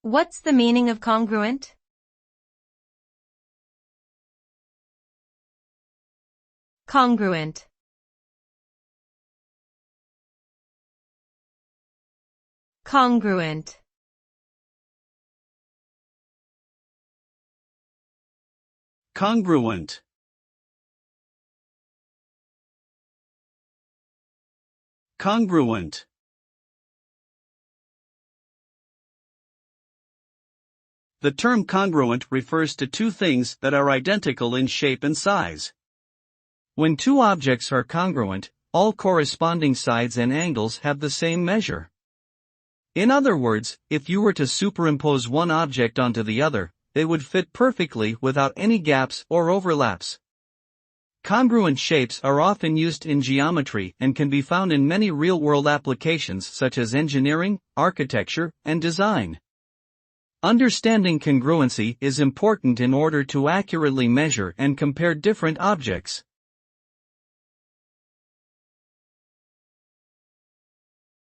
What's the meaning of congruent? Congruent. Congruent. Congruent. Congruent. The term congruent refers to two things that are identical in shape and size. When two objects are congruent, all corresponding sides and angles have the same measure. In other words, if you were to superimpose one object onto the other, they would fit perfectly without any gaps or overlaps. Congruent shapes are often used in geometry and can be found in many real-world applications such as engineering, architecture, and design. Understanding congruency is important in order to accurately measure and compare different objects.